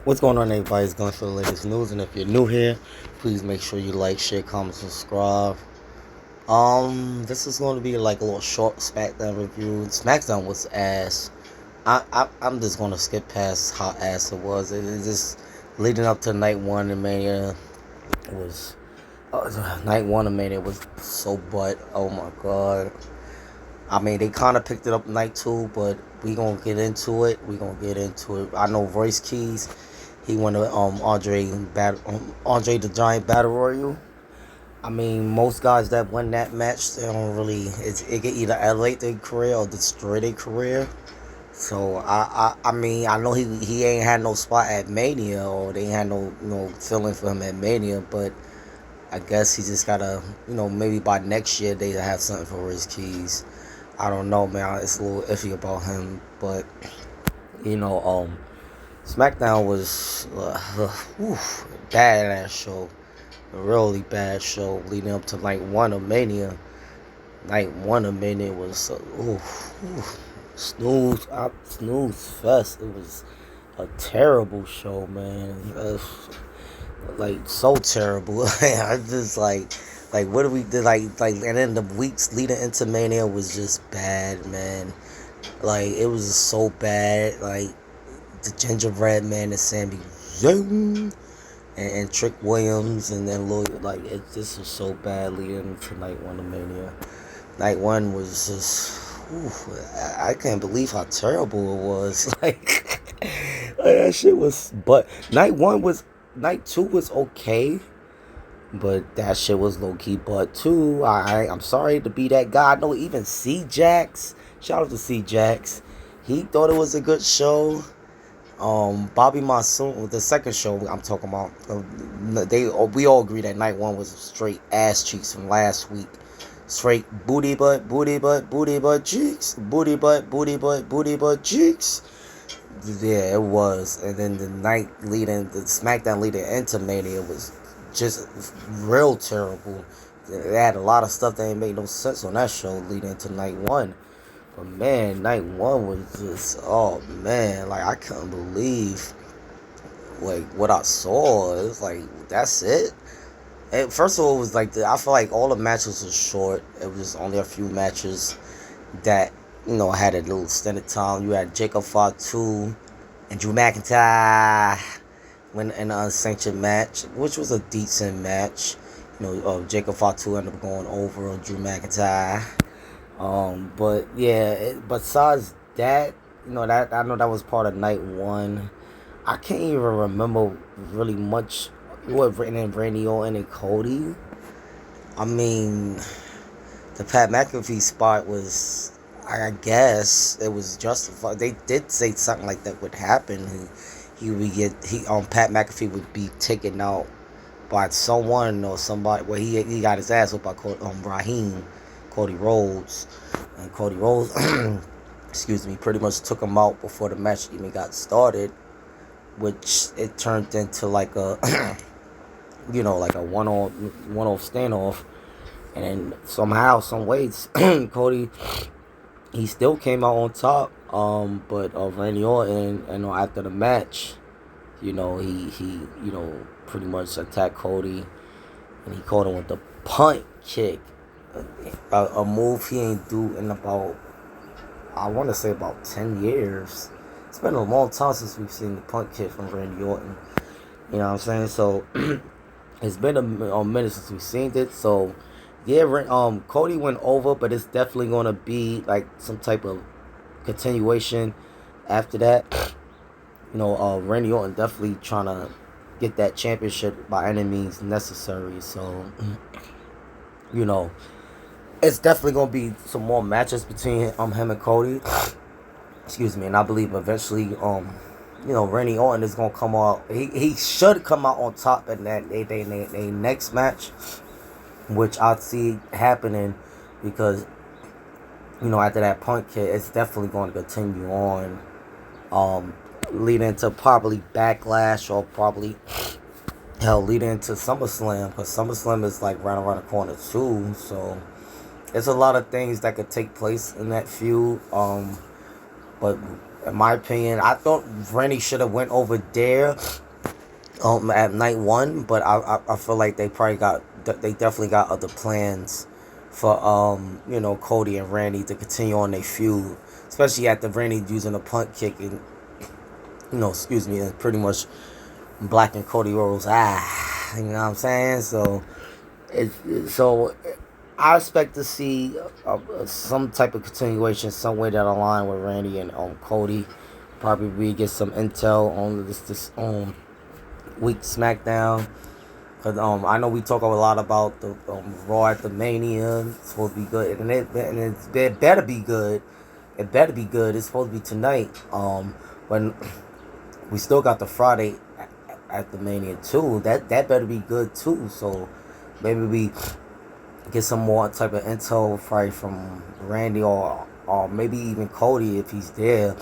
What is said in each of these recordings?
What's going on, everybody? It's going for the latest news, and if you're new here, please make sure you like, share, comment, subscribe. This is going to be like a little short SmackDown review. SmackDown was ass. I'm just going to skip past how ass it was. It is just leading up to night one of Mania. It was night one of Mania was so butt. Oh my god. I mean, they kind of picked it up night two, but we gonna get into it. I know Royce Keys, he won the Andre the Giant Battle Royal. I mean, most guys that win that match, they don't really. It can either elevate their career or destroy their career. So I mean, I know he ain't had no spot at Mania, or they ain't had no feeling for him at Mania, but I guess he just gotta, maybe by next year they have something for Royce Keys. I don't know, man. It's a little iffy about him, but you know, SmackDown was bad ass show, a really bad show leading up to night one of Mania. Night one of Mania was snooze fest. It was a terrible show, man. Like so terrible. I just like what do we did and then the weeks leading into Mania was just bad, man. Like it was just so bad. Like the Gingerbread Man and Sami Zayn and Trick Williams and then Lloyd. Like it just was so bad leading into night one of Mania. Night one was just. I can't believe how terrible it was. Like that shit was. But night two was okay. But that shit was low key. But two, I'm sorry to be that guy. I know even C Jax. Shout out to C Jax. He thought it was a good show. Bobby Monsoon, the second show I'm talking about. We all agree that night one was straight ass cheeks from last week. Straight booty butt cheeks, booty butt cheeks. Yeah, it was. And then the SmackDown leading into Mania was just real terrible. They had a lot of stuff that ain't made no sense on that show leading into night one. But man, night one was just, oh man, like I couldn't believe like what I saw. It was like, that's it. And first of all, it was like I feel like all the matches were short. It was only a few matches that had a little extended time. You had Jacob Fatu and Drew McIntyre win an unsanctioned match, which was a decent match. Jacob Fatu ended up going over on Drew McIntyre. But yeah, besides that, that I know that was part of night one. I can't even remember really much what Randy Orton and Cody. I mean, the Pat McAfee spot was, I guess, it was justified. They did say something like that would happen. Pat McAfee would be taken out by someone or somebody. Well, he got his ass up by Cody Rhodes, and Cody Rhodes, excuse me, pretty much took him out before the match even got started, which it turned into like a like a one-off standoff, and then somehow, some ways, Cody, he still came out on top. But Randy Orton, after the match, he pretty much attacked Cody, and he caught him with the punt kick, a move he ain't do in about, I want to say, about 10 years. It's been a long time since we've seen the punt kick from Randy Orton. You know what I'm saying? So it's been a minute since we've seen it. So yeah, Cody went over, but it's definitely gonna be like some type of continuation after that. Randy Orton definitely trying to get that championship by any means necessary. So it's definitely gonna be some more matches between him and Cody. Excuse me, and I believe eventually Randy Orton is gonna come out. He should come out on top in that they next match, which I see happening because after that punt kick, it's definitely going to continue on, leading into probably Backlash or probably leading into SummerSlam, because SummerSlam is like right around the corner too. So there's a lot of things that could take place in that feud. But In my opinion, I thought Randy should have went over there at night one, but I feel like they definitely got other plans for Cody and Randy to continue on their feud, especially after Randy using a punt kick and excuse me, and pretty much blacking Cody Rhodes. You know what I'm saying? So I expect to see some type of continuation somewhere down the line with Randy and Cody. Probably we get some intel on this week SmackDown. Cause I know we talk a lot about the Raw at the Mania. It's supposed to be good, and it better be good. It better be good. It's supposed to be tonight. When we still got the Friday at the Mania too. That better be good too. So maybe we get some more type of intel probably from Randy or maybe even Cody if he's there.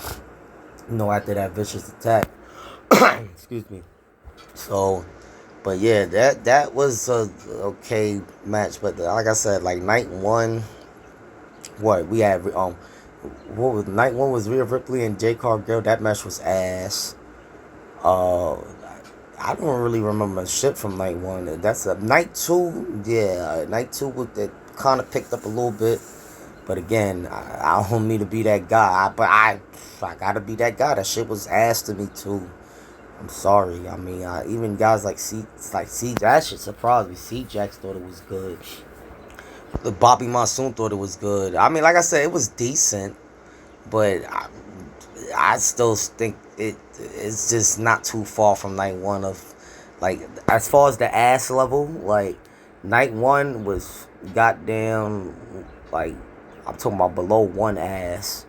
After that vicious attack. Excuse me. So, but yeah, that was a okay match. But like I said, like night one, what we had what was night one was Rhea Ripley and Jade Cargill. That match was ass. Uh, I don't really remember shit from night one. That's a night two. Yeah, night two with that kind of picked up a little bit. But again, I don't need to be that guy. But I gotta be that guy. That shit was ass to me too. I'm sorry. I mean, even guys like C, that shit surprised me. C-Jax thought it was good. The Bobby Monsoon thought it was good. I mean, like I said, it was decent, but I still think it's just not too far from night one of, like, as far as the ass level, like, night one was goddamn, like, I'm talking about below one ass,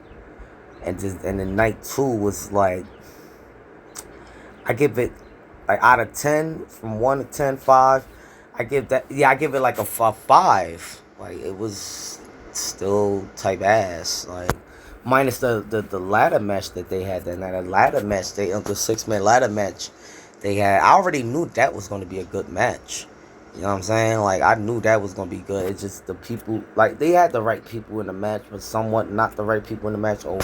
and then night two was like, I give it, like, out of 10, from 1 to 10, 5, I give it like a 5. Like, it was still type ass, like, minus the ladder match that they had that night. A ladder match, the 6-man ladder match they had. I already knew that was going to be a good match. You know what I'm saying? Like, I knew that was going to be good. It's just the people, like, they had the right people in the match, but somewhat not the right people in the match. Oh,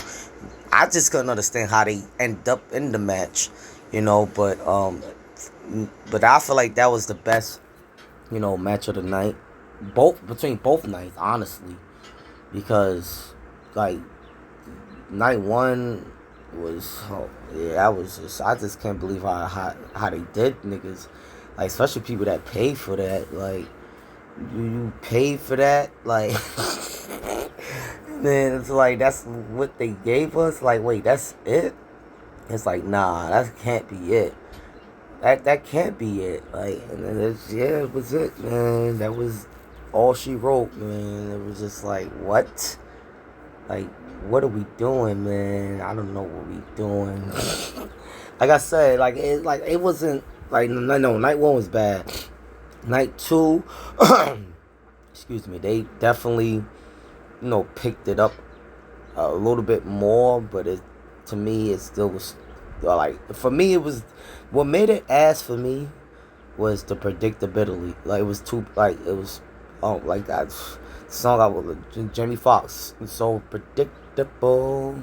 I just couldn't understand how they end up in the match, but I feel like that was the best, match of the night. Between both nights, honestly. Because, like, night one was, that was just, I just can't believe how they did niggas, like, especially people that pay for that. Like, you paid for that, like, then it's like, that's what they gave us. Like, wait, that's it? It's like, nah, that can't be it. That can't be it. Like, and then it was it, man. That was all she wrote, man. It was just like, what? Like, what are we doing, man? I don't know what we doing. Like I said, it wasn't like, no, night one was bad. Night two, excuse me, they definitely, picked it up a little bit more, but to me, it still was, like, for me, it was, what made it ass for me was the predictability. Like, it was too, like, it was, like that song I was, Jamie Foxx, so predictable,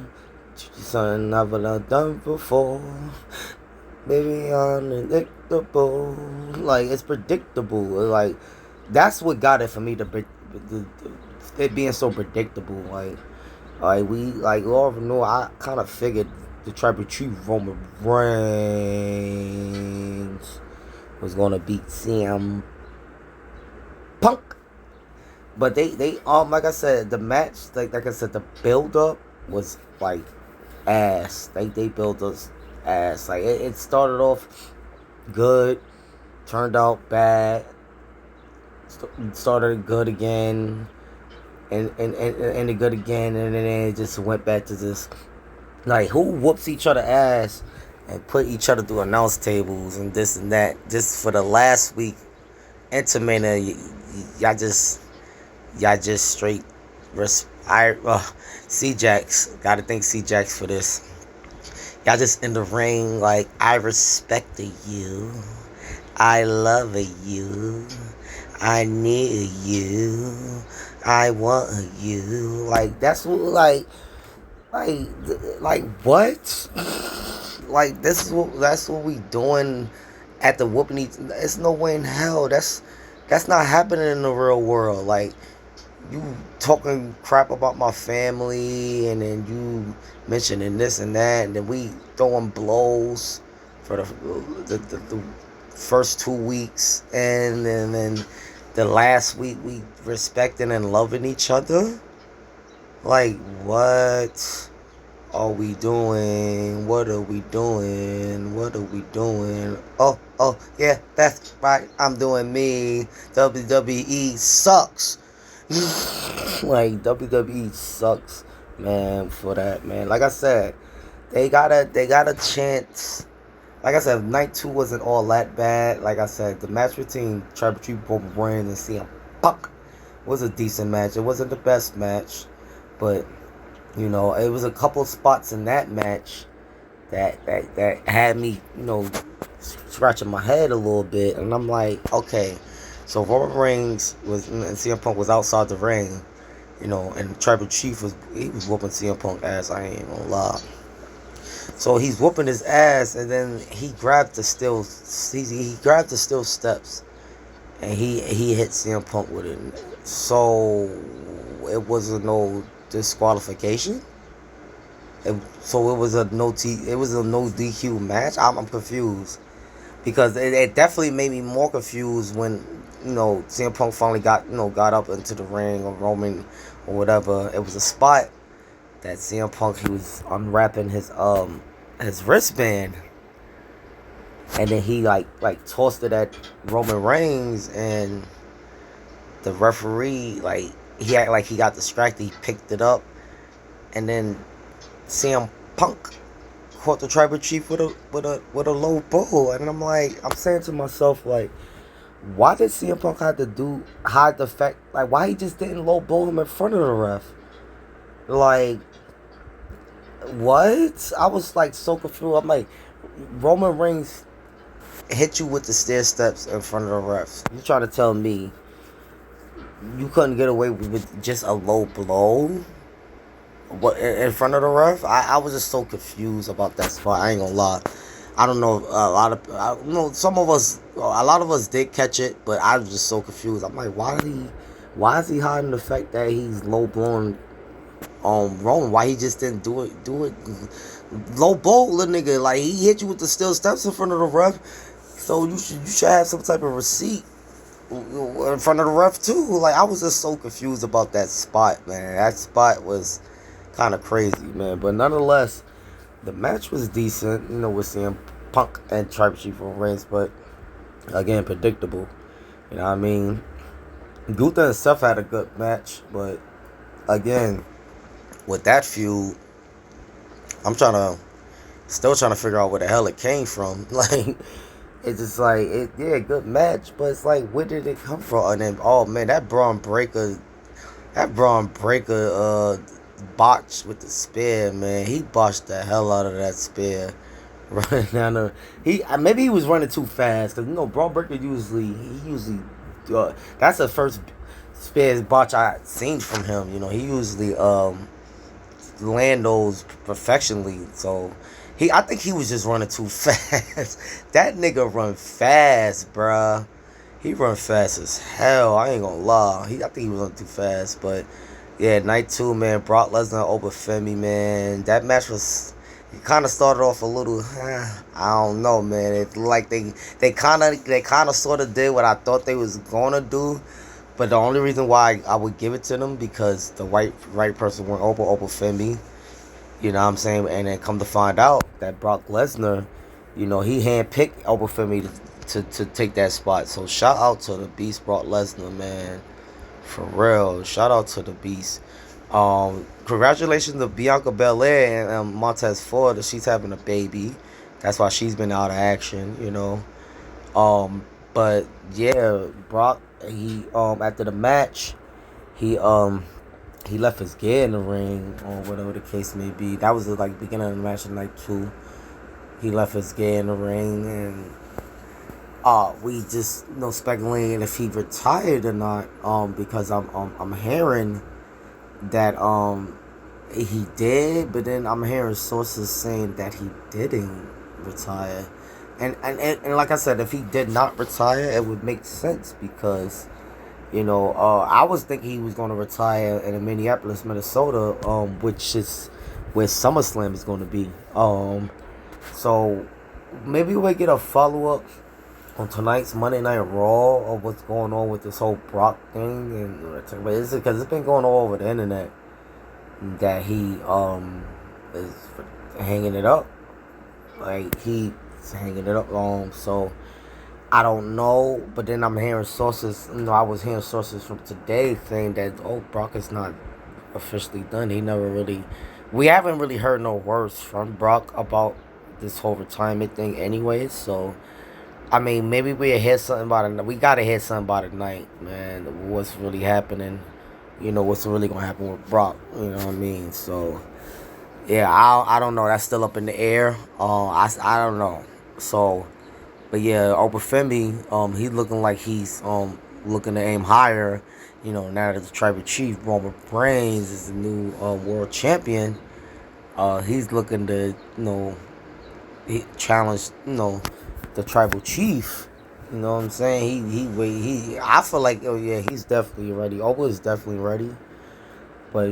something I've never done before, baby, unpredictable. Like, it's predictable. Like, that's what got it for me, it being so predictable. We all know, I kind of figured the Tribal Chief Roman Reigns was gonna beat CM Punk. But they like I said, the match, like I said, the build up was like ass. They built us ass. Like, it started off good, turned out bad, started good again, and ended good again, and then it just went back to this, like, who whoops each other ass and put each other through announce tables and this and that just for the last week. Intimate, y'all just straight. C-Jax, gotta thank C-Jax for this. Y'all just in the ring like, I respect you, I love you, I need you, I want you. Like, that's what, like Like, what? Like, that's what we doing at the whooping. It's no way in hell. That's not happening in the real world. Like, you talking crap about my family, and then you mentioning this and that, and then we throwing blows for the first 2 weeks, and then the last week we respecting and loving each other. Like, what are we doing? What are we doing? What are we doing? Oh, yeah, that's right. I'm doing me. WWE sucks. Like, WWE sucks, man, for that, man. Like I said, they got a chance. Like I said, night two wasn't all that bad. Like I said, the match between Tribal Chief Roman Reigns and CM Punk was a decent match. It wasn't the best match, but it was a couple spots in that match that had me, scratching my head a little bit, and I'm like, okay, so Roman Reigns and CM Punk was outside the ring, and Tribal Chief was whooping CM Punk ass. I ain't gonna lie. So he's whooping his ass, and then he grabbed the steel steps, and he hit CM Punk with it. So it wasn't no disqualification. So it was a no DQ match. I'm confused because it definitely made me more confused when CM Punk finally got up into the ring, or Roman or whatever. It was a spot that CM Punk, he was unwrapping his wristband, and then he like tossed it at Roman Reigns, and the referee, like, he acted like he got distracted. He picked it up, and then CM Punk caught the Tribal Chief with a low blow, and I'm saying to myself, like, why did CM Punk hide the fact, like, why he just didn't low blow him in front of the ref? Like, what? I was like so confused. I'm like, Roman Reigns hit you with the stair steps in front of the refs. You trying to tell me you couldn't get away with just a low blow? What, in front of the ref? I was just so confused about that spot. I ain't gonna lie. I don't know. A lot of some of us, a lot of us did catch it, but I was just so confused. I'm like, why is he hiding the fact that he's low blowing Roman? Why he just didn't do it low blow the nigga? Like, he hit you with the steel steps in front of the ref, so you should have some type of receipt in front of the ref too. Like, I was just so confused about that spot, man. That spot was kind of crazy, man. But nonetheless, the match was decent, with CM Punk and Tribal Chief Reigns, but again, predictable. You know what I mean? Gunther and Seth had a good match, but again, with that feud, I'm still trying to figure out where the hell it came from. Like, it's just like, good match, but it's like, where did it come from? And then, oh man, that Braun Breaker botch with the spear, man. He botched the hell out of that spear. Running down maybe he was running too fast, because Braun Breaker usually that's the first spear botch I seen from him. He usually land those perfectionly. So I think he was just running too fast. That nigga run fast, bruh. He run fast as hell. I ain't gonna lie. I think he was running too fast. But yeah, night two, man. Brock Lesnar over Femi, man. That match was. It kind of started off a little. I don't know, man. It like they kind of sort of did what I thought they was gonna do. But the only reason why I would give it to them, because the right person went over Femi. You know what I'm saying? And then come to find out that Brock Lesnar, he handpicked over Femi to take that spot. So shout out to the Beast Brock Lesnar, man. For real. Shout out to the Beast. Congratulations to Bianca Belair and Montez Ford. She's having a baby. That's why she's been out of action, But yeah, Brock, he after the match, he left his gear in the ring, or whatever the case may be. That was the beginning of the match in night two. He left his gear in the ring, and we just speculating if he retired or not. Because I'm hearing that He did, but then I'm hearing sources saying that he didn't retire. And like I said, if he did not retire, it would make sense because I was thinking he was going to retire in Minneapolis, Minnesota, which is where SummerSlam is going to be. So maybe we'll get a follow up on tonight's Monday Night Raw of what's going on with this whole Brock thing, but it's because it's been going all over the internet that he is hanging it up, like he's hanging it up long. So I don't know, but then I'm hearing sources. I was hearing sources from today saying that Brock is not officially done. He never really, we haven't really heard no words from Brock about this whole retirement thing, anyways. So I mean, maybe we'll hear something about it. We gotta hear something about it tonight, man. What's really happening? What's really gonna happen with Brock? You know what I mean? So yeah, I don't know. That's still up in the air. I don't know. So, but yeah, Obafemi, he's looking like he's looking to aim higher. Now that the tribal chief Roman Reigns is the new world champion, he's looking to he challenge the tribal chief. You know what I'm saying? He I feel like, oh yeah, he's definitely ready. Oba is definitely ready. But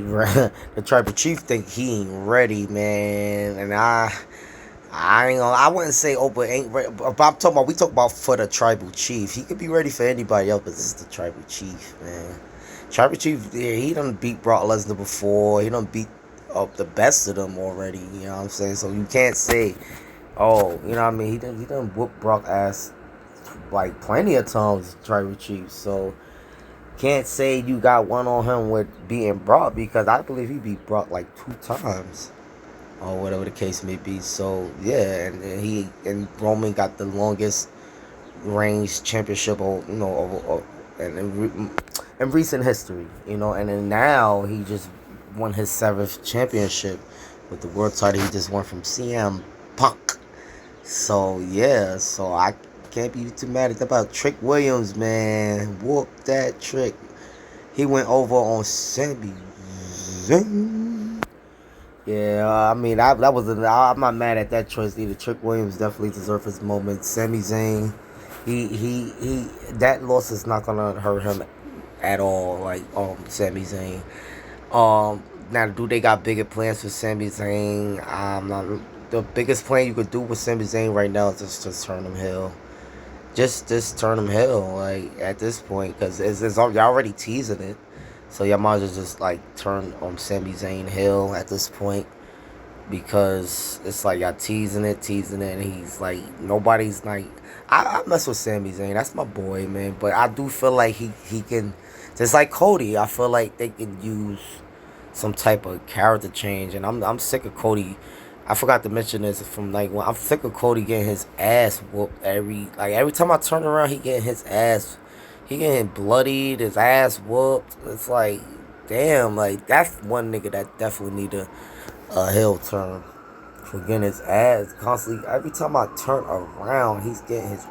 the tribal chief think he ain't ready, man. And I ain't gonna. I wouldn't say Oprah ain't ready. But I'm talking about. We talk about for the tribal chief. He could be ready for anybody else, but this is the tribal chief, man. Tribal chief, yeah, he done beat Brock Lesnar before. He done beat up the best of them already. You know what I'm saying? So you can't say, oh, you know what I mean. He done whoop Brock ass like plenty of times, tribal chief. So can't say you got one on him with beating Brock because I believe he beat Brock like 2 times or whatever the case may be. So yeah, and Roman got the longest range championship, in recent history. And then now he just won his 7th championship with the world title. He just won from CM Punk. So yeah, so I can't be too mad at that about Trick Williams, man. Whoop that trick. He went over on Sami Zayn. Yeah, I mean, that was I'm not mad at that choice either. Trick Williams definitely deserved his moment. Sami Zayn, he that loss is not gonna hurt him at all. Like Sami Zayn. Now do they got bigger plans for Sami Zayn? Not, the biggest plan you could do with Sami Zayn right now is just turn him heel. Just turn him heel, like at this point, because y'all already teasing it. So y'all might as well just like turn Sami Zayn heel at this point, because it's like y'all teasing it, and he's like nobody's like I mess with Sami Zayn. That's my boy, man. But I do feel like he can, just like Cody. I feel like they can use some type of character change, and I'm sick of Cody. I forgot to mention this from like when I'm sick of Cody getting his ass whooped every time I turn around. He getting his ass, he getting bloodied, his ass whooped. It's like, damn, like that's one nigga that definitely need a heel turn for getting his ass constantly. Every time I turn around, he's getting his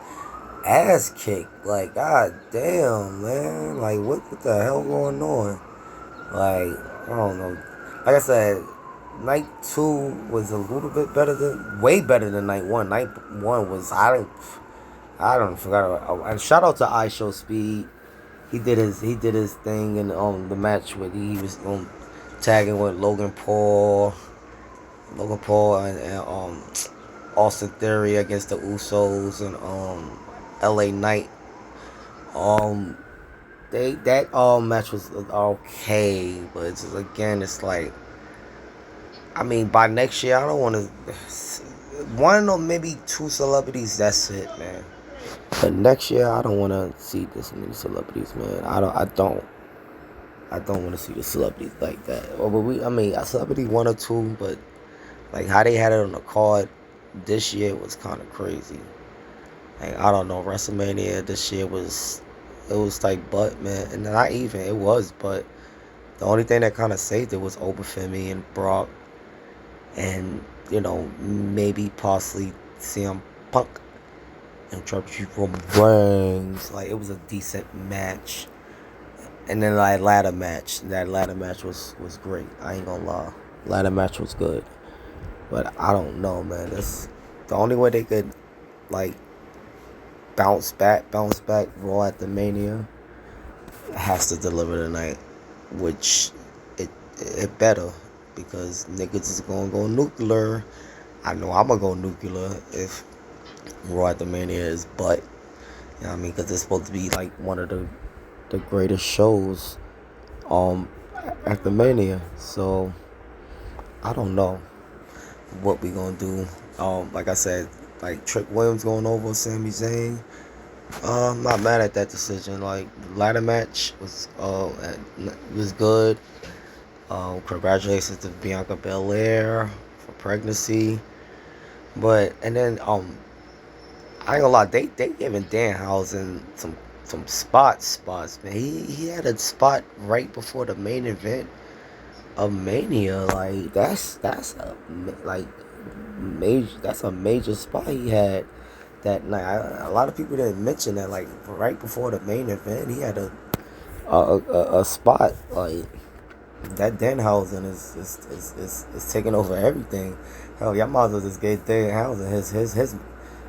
ass kicked. Like, god damn, man. Like, what the hell going on? Like, I don't know. Like I said, night 2 was a little bit way better than night 1. Night 1 was, I don't forgot about. And shout out to iShow Speed. He did his thing in the match with he was tagging with Logan Paul and Austin Theory against the Usos and LA Knight. Um, that match was okay, but it's like, I mean, by next year I don't want to, one or maybe 2 celebrities. That's it, man. But next year I don't want to see this many celebrities, man. I don't want to see the celebrities like that. I mean, a celebrity 1 or 2, but like how they had it on the card this year was kind of crazy. Like, I don't know, Wrestlemania this year it was like butt, man, and not even it was, but the only thing that kind of saved it was Obafemi and Brock, and maybe possibly CM Punk and Triple Chief Roman Reigns. Like, it was a decent match, and then that ladder match was great. I ain't gonna lie. Ladder match was good, but I don't know, man. That's the only way they could like bounce back. Raw at the Mania has to deliver tonight, which it it better because niggas is gonna go nuclear. I know I'm gonna go nuclear if Raw at the Mania is butt. You know what I mean? Because it's supposed to be like one of the greatest shows um at the Mania. So I don't know what we gonna do. Like I said, like Trick Williams going over Sami Zayn. I'm not mad at that decision. Like the ladder match was good. Congratulations to Bianca Belair for pregnancy. But and then I ain't gonna lie, they giving Danhausen some spots, man. He had a spot right before the main event of Mania. Like that's a like major that's a major spot he had that night. A lot of people didn't mention that. Like right before the main event, he had a spot like that. Danhausen is taking over everything. Hell, y'all might as well just gave Danhausen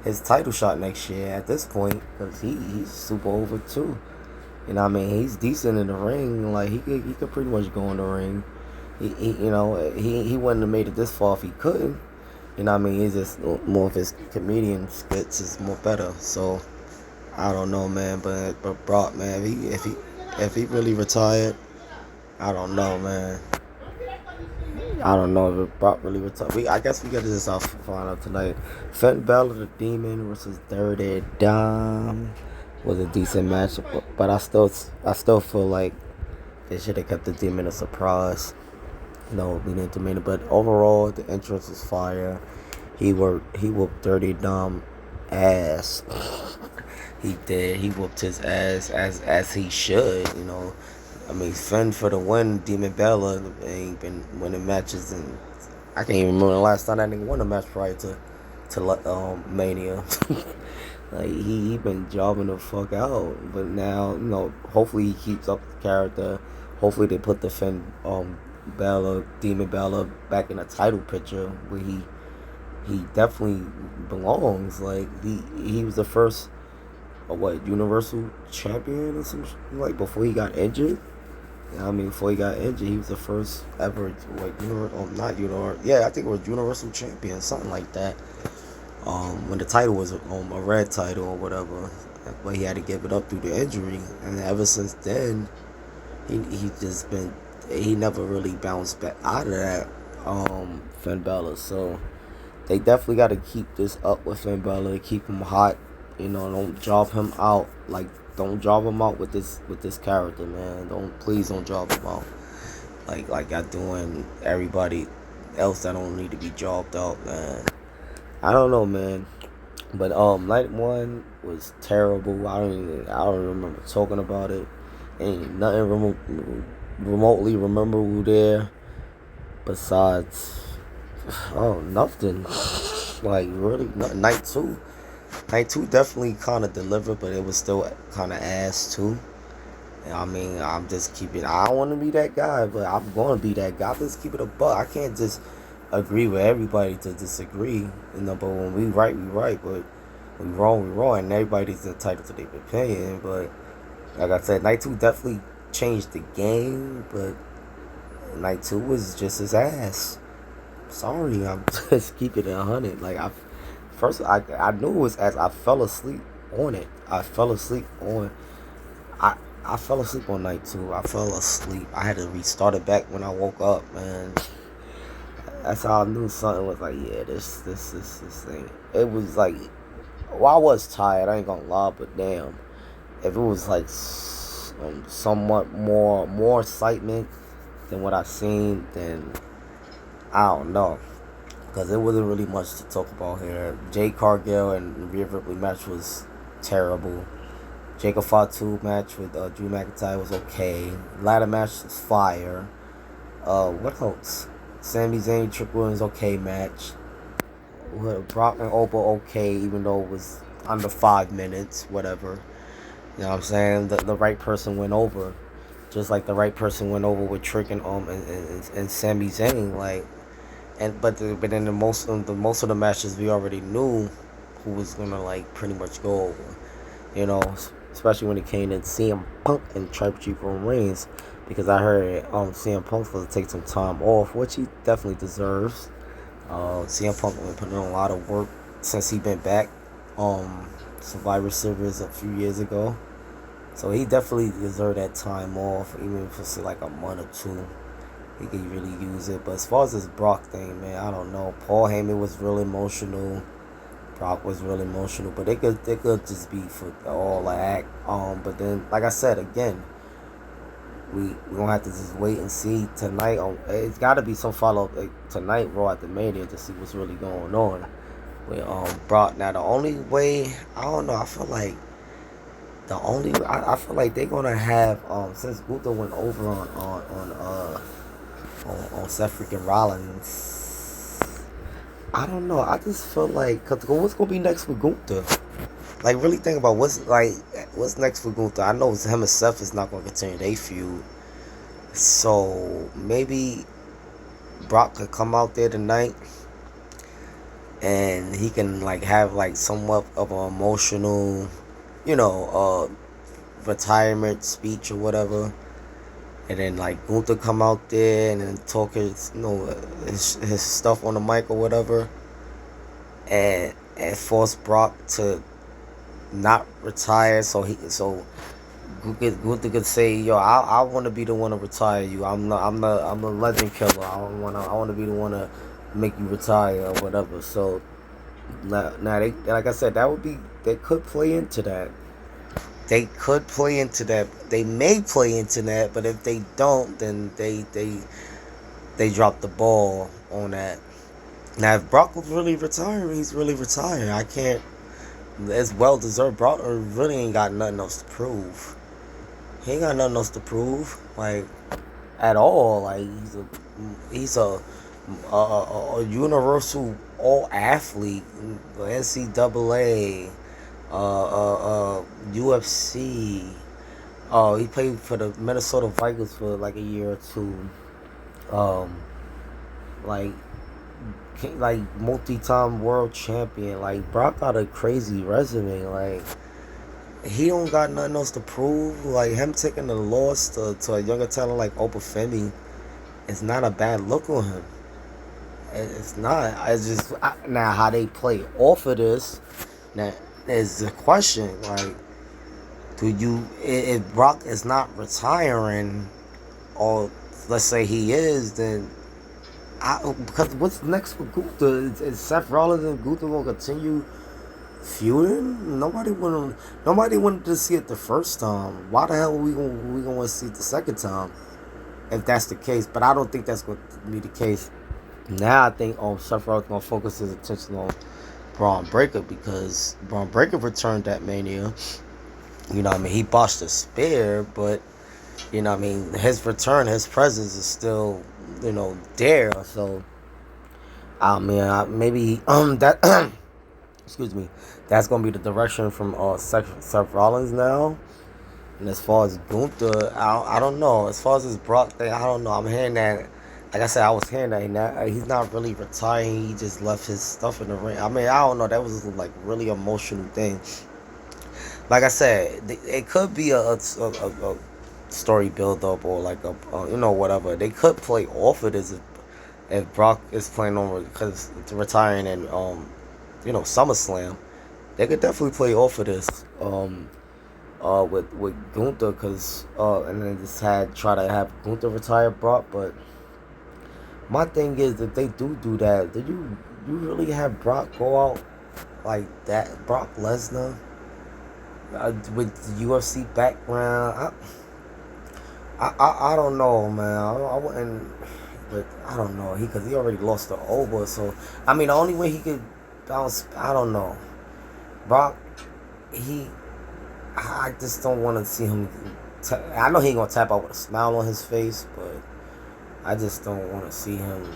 his title shot next year at this point because he's super over too. You know what I mean? He's decent in the ring. Like he could pretty much go in the ring. He wouldn't have made it this far if he couldn't. You know what I mean? He's just more of his comedian skits is more better. So I don't know, man. But Brock, man, if he really retired, I don't know, man. I don't know if Brock really retired. I guess we got this off find out tonight. Finn Balor the Demon versus Dirty Dom was a decent match, but I still feel like they should have kept the Demon a surprise. No, we didn't mean it, but overall the entrance was fire. He whooped Dirty Dom ass. He did. He whooped his ass as he should. I mean, Finn for the win. Demon Bella ain't been winning matches, and I can't even remember the last time that nigga won a match prior to Mania. Like he been jobbing the fuck out, but now hopefully he keeps up the character. Hopefully they put the Finn Demon Bella back in a title picture where he definitely belongs. Like he was the first Universal Champion or some like before he got injured. I mean, before he got injured, he was the first ever not Universal. Yeah, I think it was Universal Champion, something like that. When the title was a red title or whatever, but he had to give it up through the injury, and ever since then, he never really bounced back out of that. Finn Balor, so they definitely got to keep this up with Finn Balor, keep him hot. Don't job him out. Like, don't job him out with this character, man. Please don't job him out. Like y'all doing everybody else that don't need to be jobbed out, man. I don't know, man. But night one was terrible. I don't remember talking about it. Ain't nothing remotely memorable there. Besides, nothing. Like really, night two. Night two definitely kind of delivered, but it was still kind of ass too. I mean, I'm just keeping. I don't want to be that guy, but I'm going to be that guy. Just keep it a buck. I can't just agree with everybody to disagree. But when we right, we right. But when we wrong, we wrong. And everybody's entitled to their opinion. But like I said, night two definitely changed the game. But night two was just his ass. Sorry, I'm just keeping it 100. Like I knew it was ass. I fell asleep on it. I fell asleep on night two. I fell asleep. I had to restart it back when I woke up, man. That's how I knew something was like, yeah, this thing. It was like, well, I was tired. I ain't gonna lie, but damn, if it was like somewhat more excitement than what I seen, then I don't know, because it wasn't really much to talk about here. Jade Cargill and Rhea Ripley match was terrible. Jacob Fatu match with Drew McIntyre was okay. Ladder match was fire. What else? Sami Zayn, Trick Williams, okay match. Brock and Opa, okay, even though it was under 5 minutes, whatever. You know what I'm saying? The right person went over. just like the right person went over with Trick and Sami Zayn. Like, but then the most of the matches we already knew who was gonna like pretty much go over. You know, especially when it came to CM Punk and Triple G Roman Reigns, because I heard CM Punk supposed to take some time off, which he definitely deserves. CM Punk been putting in a lot of work since he been back. Survivor Series a few years ago, so he definitely deserved that time off, even if it's like a month or two. He could really use it. But as far as this Brock thing, man, I don't know. Paul Heyman was real emotional. Brock was really emotional, but it could just be for all the act. But then, like I said again, we gonna have to just wait and see tonight. It's got to be some follow up like, tonight, Raw at the Mania, to see what's really going on with Brock. Now the only way, I don't know. I feel like I feel like they're gonna have since Gunther went over on Seth freaking Rollins. I don't know. I just feel like, cause what's gonna be next for Gunther? Like, really think about what's next for Gunther. I know him and Seth is not gonna continue their feud, so maybe Brock could come out there tonight and he can like have like somewhat of an emotional, you know, retirement speech or whatever. And then like Gunther come out there and then talk his stuff on the mic or whatever, and force Brock to not retire. So Gunther could say, "Yo, I want to be the one to retire you. I'm a legend killer. I want to be the one to make you retire or whatever." So now they, like I said, they could play into that. They could play into that. They may play into that, but if they don't, then they drop the ball on that. Now, if Brock was really retiring, he's really retiring. I can't. It's well deserved. Brock really ain't got nothing else to prove. He ain't got nothing else to prove, like at all. Like he's a universal all athlete, NCAA, UFC. He played for the Minnesota Vikings for like a year or two. Um, like multi-time world champion. Like Brock got a crazy resume. Like he don't got nothing else to prove. Like him taking the loss to a younger talent like Oprah Femi is not a bad look on him. It's not. Now how they play off of this. Now is the question. Like, do you if Brock is not retiring, or let's say he is, then because what's next for Gunther? Is Seth Rollins and Gunther gonna continue feuding? Nobody wanted to see it the first time. Why the hell are we gonna want to see it the second time? If that's the case, but I don't think that's going to be the case. Now I think Seth Rollins gonna focus his attention on Braun Breaker, because Braun Breaker returned that Mania. You know what I mean? He botched a spear, but you know what I mean, his return, his presence is still, there. So I mean, maybe that excuse me, that's gonna be the direction from Seth Rollins now. And as far as Gunther, I don't know. As far as his Brock thing, I don't know. I'm hearing that. Like I said, I was hearing that he's not really retiring. He just left his stuff in the ring. I mean, I don't know. That was like really emotional thing. Like I said, it could be a story build up, or like whatever. They could play off of this if Brock is playing on, because it's retiring and SummerSlam. They could definitely play off of this with Gunther, because and then just try to have Gunther retire Brock. But my thing is, if they do that, do you really have Brock go out like that? Brock Lesnar with the UFC background, I don't know, man. I wouldn't, but I don't know. Because he already lost to Oba, so I mean the only way he could bounce, I don't know. Brock, I just don't want to see him. I know he ain't gonna tap out with a smile on his face, but I just don't want to see him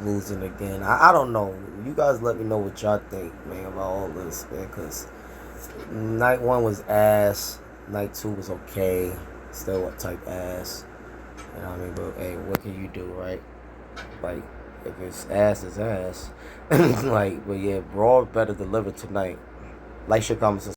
losing again. I don't know. You guys let me know what y'all think, man, about all this, man. Because night 1 was ass, night 2 was okay. still a type ass. You know what I mean? But hey, what can you do, right? Like, if it's ass, it's ass. Like, but yeah, Raw better deliver tonight. Like your comments.